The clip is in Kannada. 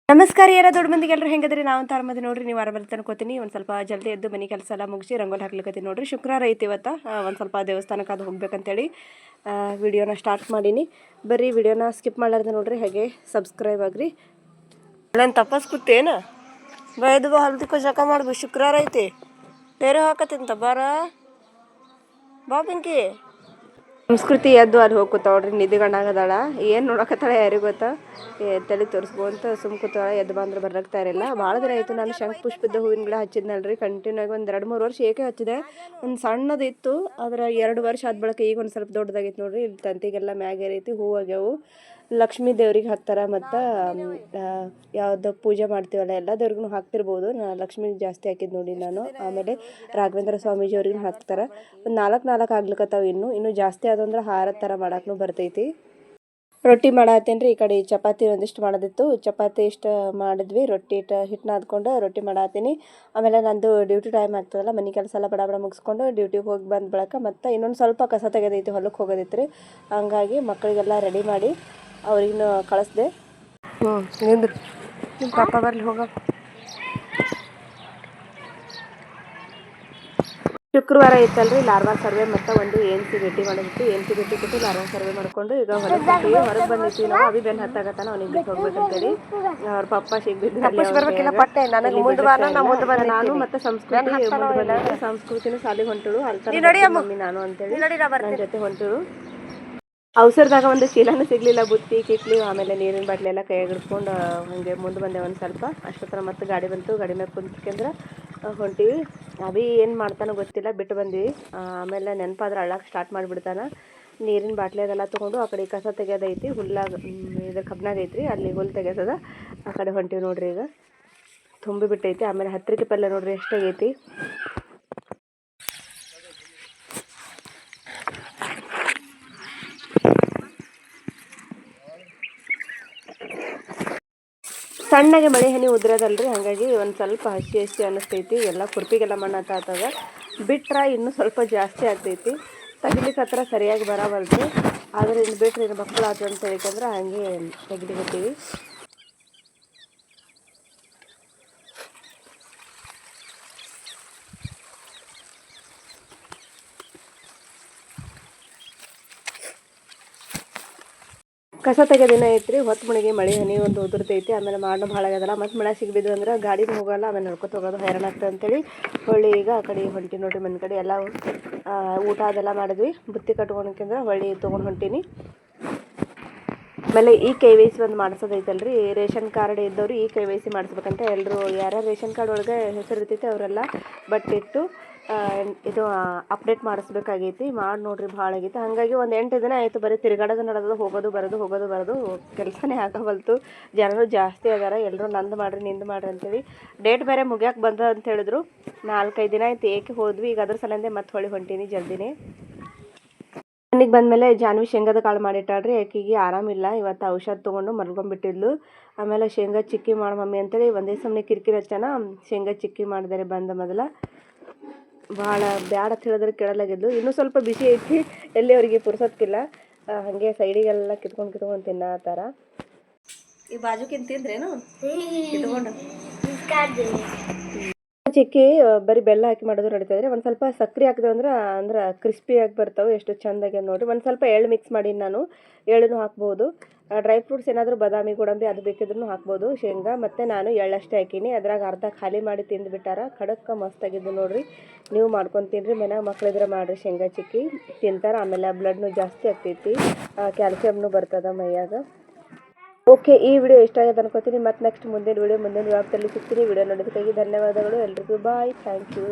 ನಮಸ್ಕಾರ ಯಾರ ದೊಡ್ಡ ಮಂದಿಗೆ ಎಲ್ಲರೂ ಹೆಂಗದ್ರಿ ನಾವು ಅಂತ ಆರಾಮದಿ ನೋಡ್ರಿ ನೀವು ಆರಾಮದಿ ಅನ್ಕೋತೀನಿ ಒಂದು ಸ್ವಲ್ಪ ಜಲ್ದಿ ಎದ್ದು ಮನೆ ಕೆಲಸ ಎಲ್ಲ ಮುಗಿಸಿ ರಂಗೋಲಿ ಹಾಕ್ಲಿಕ್ಕತ್ತೀನಿ ನೋಡ್ರಿ ಶುಕ್ರವಾರ ಐತಿ ಇವತ್ತು ಒಂದು ಸ್ವಲ್ಪ ದೇವಸ್ಥಾನಕ್ಕೆ ಅದು ಹೋಗ್ಬೇಕಂತೇಳಿ ವಿಡಿಯೋನ ಸ್ಟಾರ್ಟ್ ಮಾಡೀನಿ ಬರೀ ವಿಡಿಯೋನ ಸ್ಕಿಪ್ ಮಾಡಾರ್ದೆ ನೋಡ್ರಿ ಹಾಗೆ ಸಬ್ಸ್ಕ್ರೈಬ್ ಆಗ್ರಿ ನಾನು ತಪಸ್ ಕೂತೇನ ಬೈದು ಬಾ ಹಲ್ದಿಕ್ಕೋ ಜಕ ಮಾಡ್ಬೇಕು ಶುಕ್ರವಾರ ಐತಿ ಬೇರೆ ಹಾಕತ್ತಿಂತ ಬಾ ಬೆಂಕಿ ಸಂಸ್ಕೃತಿ ಎದ್ದು ಅಲ್ಲಿ ಹೋಗಿ ಕೂತಾವ್ರಿ ನಿಧಿಗಣ್ಣಾಗದಾಳ ಏನು ನೋಡಕತ್ತಾಳೆ ಯಾರಿಗೂ ಗೊತ್ತಾ ತಲೆ ತೋರಿಸ್ಕೊಂತ ಸುಮ್ ಕೂತಾಳ ಎದ್ದು ಬಂದ್ರೆ ಬರ್ರಕ್ತಾ ಇರಲಿಲ್ಲ ಭಾಳ ದಿನ ಆಯಿತು ನಾನು ಶಂಖ ಪುಷ್ಪದ ಹೂವಿನ ಗಿಡ ಹಚ್ಚಿದ್ನಲ್ರಿ ಕಂಟಿನ್ಯೂ ಆಗಿ ಒಂದು 2-3 ವರ್ಷ ಏಕೆ ಹಚ್ಚಿದೆ ಒಂದು ಸಣ್ಣದಿತ್ತು ಆದ್ರೆ 2 ವರ್ಷ ಆದ ಬಳಿಕ ಈಗ ಒಂದು ಸ್ವಲ್ಪ ದೊಡ್ಡದಾಗಿತ್ತು ನೋಡ್ರಿ ಇಲ್ಲಿ ತಂತಿಗೆಲ್ಲ ಮ್ಯಾಗೇರೈತಿ ಹೂ ಆಗ್ಯಾವು ಲಕ್ಷ್ಮೀ ದೇವ್ರಿಗೆ ಹಾಕ್ತಾರೆ ಮತ್ತು ಯಾವ್ದು ಪೂಜೆ ಮಾಡ್ತೀವಲ್ಲ ಎಲ್ಲ ದೇವ್ರಿಗೂ ಹಾಕ್ತಿರ್ಬೋದು ಲಕ್ಷ್ಮಿಗೆ ಜಾಸ್ತಿ ಹಾಕಿದ್ದು ನೋಡಿ ನಾನು ಆಮೇಲೆ ರಾಘವೇಂದ್ರ ಸ್ವಾಮೀಜಿ ಅವ್ರಿಗೂ ಹಾಕ್ತಾರೆ ಒಂದು 4 ಆಗ್ಲಿಕ್ಕತ್ತಾವ ಇನ್ನೂ ಜಾಸ್ತಿ ಆದಂದ್ರೆ ಹಾರದ ಥರ ಮಾಡಕ್ಕೂ ಬರ್ತೈತಿ ರೊಟ್ಟಿ ಮಾಡತ್ತೇನ್ರಿ ಈ ಕಡೆ ಚಪಾತಿ ಒಂದಿಷ್ಟು ಮಾಡೋದಿತ್ತು ಚಪಾತಿ ಇಷ್ಟು ಮಾಡಿದ್ವಿ ರೊಟ್ಟಿ ಹಿಟ್ಟು ನಾದ್ಕೊಂಡು ರೊಟ್ಟಿ ಮಾಡತ್ತೀನಿ ಆಮೇಲೆ ನಂದು ಡ್ಯೂಟಿ ಟೈಮ್ ಆಗ್ತದಲ್ಲ ಮನೆ ಕೆಲಸ ಎಲ್ಲ ಬಡ ಮುಗಿಸ್ಕೊಂಡು ಡ್ಯೂಟಿಗೆ ಹೋಗಿ ಬಂದ ಬಳಿಕ ಮತ್ತು ಇನ್ನೊಂದು ಸ್ವಲ್ಪ ಕಸ ತೆಗೆದೈತಿ ಹೊಲಕ್ಕೆ ಹೋಗೋದಿತ್ತು ರೀ ಹಂಗಾಗಿ ಮಕ್ಕಳಿಗೆಲ್ಲ ರೆಡಿ ಮಾಡಿ ಅವ್ರಿಗೂ ಕಳಿಸ್ದೆ ನಿಂದ್ರು ನಿಮ್ಮ ಪಾಪ ಬರಲಿ ಹೋಗ ಶುಕ್ರವಾರ ಇತ್ತಲ್ರಿ ಲಾರ್ವಾ ಸರ್ವೆ ಮತ್ತು ಒಂದು ಎನ್ ಸಿ ಭೇಟಿ ಮಾಡೋದಿತ್ತು ಎನ್ ಸಿ ಭೇಟಿ ಕೊಟ್ಟು ಲಾರ್ವಾ ಸರ್ವೆ ಮಾಡ್ಕೊಂಡು ಈಗ ಹೊರಗೆ ಬಂದಿತ್ತು ನಾವು ಅವಿ ಬೆನ್ನು ಹತ್ತಾಗತ್ತಾನ ಅವ್ನಿಗೆ ಬಿಟ್ಟು ಹೋಗ್ಬೇಕಂತೇಳಿ ಅವ್ರ ಪಪ್ಪ ಸಿಗ್ಬಿಟ್ಟು ನಾನು ಮತ್ತೆ ಸಂಸ್ಕೃತಿನೂ ಸಾಲಿಗೆ ಹೊಂಟಳು ಅಲ್ಲಿ ಮಮ್ಮಿ ನಾನು ಅಂತೇಳಿ ನನ್ನ ಜೊತೆ ಹೊಂಟಳು ಅವಸರದಾಗ ಒಂದು ಚೀಲನೂ ಸಿಗಲಿಲ್ಲ ಬುತ್ತಿ ಕಿಟ್ಲಿ ಆಮೇಲೆ ನೀರಿನ ಬಾಟ್ಲಿ ಎಲ್ಲ ಕೈಯಾಗ ಹಿಡ್ಕೊಂಡು ಹಾಗೆ ಮುಂದೆ ಬಂದೆ ಒಂದು ಸ್ವಲ್ಪ ಅಷ್ಟೊತ್ತರ ಮತ್ತೆ ಗಾಡಿ ಬಂತು ಗಾಡಿ ಮೇಲೆ ಕುಂತ್ಕಂದ್ರೆ ಹೊಂಟೀವಿ ಅಭಿ ಏನು ಮಾಡ್ತಾನೋ ಗೊತ್ತಿಲ್ಲ ಬಿಟ್ಟು ಬಂದ್ವಿ ಆಮೇಲೆ ನೆನಪಾದ್ರೆ ಅಳ್ಳಕ್ಕೆ ಸ್ಟಾರ್ಟ್ ಮಾಡಿಬಿಡ್ತಾನೆ ನೀರಿನ ಬಾಟ್ಲಿ ಅದೆಲ್ಲ ತೊಗೊಂಡು ಆ ಕಡೆ ಕಸ ತೆಗೆಯೋದೈತಿ ಹುಲ್ಲಾಗ ಇದು ಕಬ್ನಾಗ ಐತ್ರಿ ಅಲ್ಲಿ ಹುಲ್ಲು ತೆಗೆಯೋದ ಆ ಕಡೆ ಹೊಂಟೀವಿ ನೋಡ್ರಿ ಈಗ ತುಂಬಿ ಬಿಟ್ಟೈತಿ ಆಮೇಲೆ ಹತ್ತಿರಕ್ಕೆ ಪಲ್ಯ ನೋಡ್ರಿ ಎಷ್ಟಾಗೈತಿ ಸಣ್ಣಗೆ ಮಳೆ ಹನಿ ಉದ್ರದಲ್ರಿ ಹಾಗಾಗಿ ಒಂದು ಸ್ವಲ್ಪ ಹಸಿ ಅನ್ನಿಸ್ತೈತಿ ಎಲ್ಲ ಕುರ್ಪಿಗೆಲ್ಲ ಮಣ್ಣು ಆಗ್ತದ ಬಿಟ್ರೆ ಇನ್ನೂ ಸ್ವಲ್ಪ ಜಾಸ್ತಿ ಆಗ್ತೈತಿ ತೆಗಿಲಿಕ್ಕೆ ಹತ್ರ ಸರಿಯಾಗಿ ಬರವಲ್ತು ಆದರೆ ಇನ್ನು ಬಿಟ್ರೆ ಇನ್ನು ಮಕ್ಕಳು ಆತು ಅಂತ ಹೇಳ್ಕಂದ್ರೆ ಹಾಗೆ ತೆಗಿಲಿಕತ್ತೀವಿ ಕಸ ತೆಗೆದಿನ ಐತ್ರಿ ಹೊತ್ತು ಮುಣಿಗೆ ಮಳೆ ಹನಿ ಒಂದು ಉದುರ್ತೈತಿ ಆಮೇಲೆ ಮಾಡೋ ಭಾಳ ಆಗ್ಯದಲ್ಲ ಮತ್ತು ಮಳೆ ಸಿಗ್ಬಿದ್ದು ಅಂದ್ರೆ ಗಾಡಿನೂ ಹೋಗೋಲ್ಲ ಆಮೇಲೆ ನಡ್ಕೊತ ಹೋಗೋದು ಹೈರಾಣ ಆಗ್ತದೆ ಅಂತೇಳಿ ಹೊಳ್ಳಿ ಈಗ ಆ ಕಡೆ ಹೊಂಟಿ ನೋಡ್ರಿ ಮನೆ ಕಡೆ ಎಲ್ಲ ಊಟ ಅದೆಲ್ಲ ಮಾಡಿದ್ವಿ ಬುತ್ತಿ ಕಟ್ಕೊಳಕ್ಕಿಂದ್ರೆ ಹೊಳ್ಳಿ ತೊಗೊಂಡು ಹೊಂಟೀನಿ ಆಮೇಲೆ ಈ KYC ಒಂದು ಮಾಡಿಸೋದೈತಲ್ರಿ ರೇಷನ್ ಕಾರ್ಡ್ ಇದ್ದವರು ಈ KYC ಮಾಡಿಸ್ಬೇಕಂತ ಎಲ್ಲರೂ ಯಾರ್ಯಾರು ರೇಷನ್ ಕಾರ್ಡ್ ಒಳಗೆ ಹೆಸರು ಇರ್ತೈತೆ ಅವರೆಲ್ಲ ಬಟ್ ಇಟ್ಟು ಇದು ಅಪ್ಡೇಟ್ ಮಾಡಿಸ್ಬೇಕಾಗೈತಿ ಮಾಡಿ ನೋಡ್ರಿ ಭಾಳ ಆಗೈತಿ ಹಾಗಾಗಿ ಒಂದು 8 ದಿನ ಆಯಿತು ಬರೀ ತಿರುಗಾಡೋದು ನಡೆದು ಹೋಗೋದು ಬರೋದು ಕೆಲಸನೇ ಆಗವಲ್ತು ಜನರು ಜಾಸ್ತಿ ಅದಾರ ಎಲ್ಲರೂ ನಂದು ಮಾಡಿರಿ ನಿಂದು ಮಾಡಿರಿ ಅಂತೇಳಿ ಡೇಟ್ ಬೇರೆ ಮುಗಿಯೋಕೆ ಬಂದ ಅಂತ ಹೇಳಿದ್ರು 4-5 ದಿನ ಆಯ್ತು ಏಕೆ ಹೋದ್ವಿ ಈಗ ಅದ್ರ ಸಲಿಂದೆ ಮತ್ತೆ ಹೊಂಟೀನಿ ಜಲ್ದಿನೇ ಮನೆಗೆ ಬಂದಮೇಲೆ ಜಾನ್ವಿ ಶೇಂಗಾದ ಕಾಳು ಮಾಡಿಟ್ಟಾಳ್ರಿ ಆಕೆಗೆ ಆರಾಮಿಲ್ಲ ಇವತ್ತು ಔಷಧ ತೊಗೊಂಡು ಮಲ್ಕೊಂಡ್ಬಿಟ್ಟಿದ್ಲು ಆಮೇಲೆ ಶೇಂಗಾ ಚಿಕ್ಕಿ ಮಾಡಿ ಮಮ್ಮಿ ಅಂತೇಳಿ ಒಂದೇ ಸಮನೆ ಕಿರಿಕಿರಿ ಹಚ್ಚನ ಶೇಂಗಾ ಚಿಕ್ಕಿ ಮಾಡಿದರೆ ಬಂದ ಮೊದಲ ಭಾಳ ಬ್ಯಾಡ ಅಂತ ಹೇಳಿದ್ರೆ ಕೇಳಲಾಗಿದ್ಲು ಇನ್ನೂ ಸ್ವಲ್ಪ ಬಿಸಿ ಐತಿ ಎಲ್ಲಿ ಅವರಿಗೆ ಪುರ್ಸೊತ್ತಿಲ್ಲ ಹಾಗೆ ಸೈಡಿಗೆಲ್ಲ ಕಿತ್ಕೊಂಡು ತಿನ್ನತ್ತಾರ ಈ ಬಾಜುಕಿನ್ ತಿಂದ್ರೇನು ಇಟ್ಕೊಂಡು ಚಿಕ್ಕಿ ಬರೀ ಬೆಲ್ಲ ಹಾಕಿ ಮಾಡೋದು ನಡೀತದೆ ಒಂದು ಸ್ವಲ್ಪ ಸಕ್ಕರೆ ಹಾಕಿದೆ ಅಂದ್ರೆ ಕ್ರಿಸ್ಪಿಯಾಗಿ ಬರ್ತಾವೆ ಎಷ್ಟು ಚೆಂದಾಗಿ ನೋಡಿರಿ ಒಂದು ಸ್ವಲ್ಪ ಎಳ್ಳು ಮಿಕ್ಸ್ ಮಾಡಿ ನಾನು ಎಳ್ಳನ್ನು ಹಾಕ್ಬೋದು ಡ್ರೈ ಫ್ರೂಟ್ಸ್ ಏನಾದರೂ ಬಾದಾಮಿ ಗೋಡಂಬಿ ಅದು ಬೇಕಿದ್ರೂ ಹಾಕ್ಬೋದು ಶೇಂಗಾ ಮತ್ತು ನಾನು ಎಳ್ಳಷ್ಟೇ ಹಾಕೀನಿ ಅದ್ರಾಗ ಅರ್ಧ ಖಾಲಿ ಮಾಡಿ ತಿಂದುಬಿಟ್ಟಾರ ಖಡಕ್ಕ ಮಸ್ತಾಗಿದ್ದು ನೋಡಿರಿ ನೀವು ಮಾಡ್ಕೊಂಡು ತಿನ್ನಿರಿ ಮನ್ಯಾಗ ಮಕ್ಳಿದ್ರೆ ಮಾಡಿರಿ ಶೇಂಗಾ ಚಿಕ್ಕಿ ತಿಂತಾರೆ ಆಮೇಲೆ ಬ್ಲಡ್ನು ಜಾಸ್ತಿ ಆಗ್ತೈತಿ ಕ್ಯಾಲ್ಸಿಯಮ್ನು ಬರ್ತದೆ ಮೈಯಾಗ ಓಕೆ ಈ ವಿಡಿಯೋ ಇಷ್ಟ ಆಗಿದೆ ಅನ್ಕೋತೀನಿ ಮತ್ತು ನೆಕ್ಸ್ಟ್ ಮುಂದಿನ ವಿಡಿಯೋದಲ್ಲಿ ಸಿಗ್ತೀನಿ ವಿಡಿಯೋ ನೋಡೋದಕ್ಕಾಗಿ ಧನ್ಯವಾದಗಳು ಎಲ್ರಿಗೂ ಬಾಯ್ ಥ್ಯಾಂಕ್ ಯು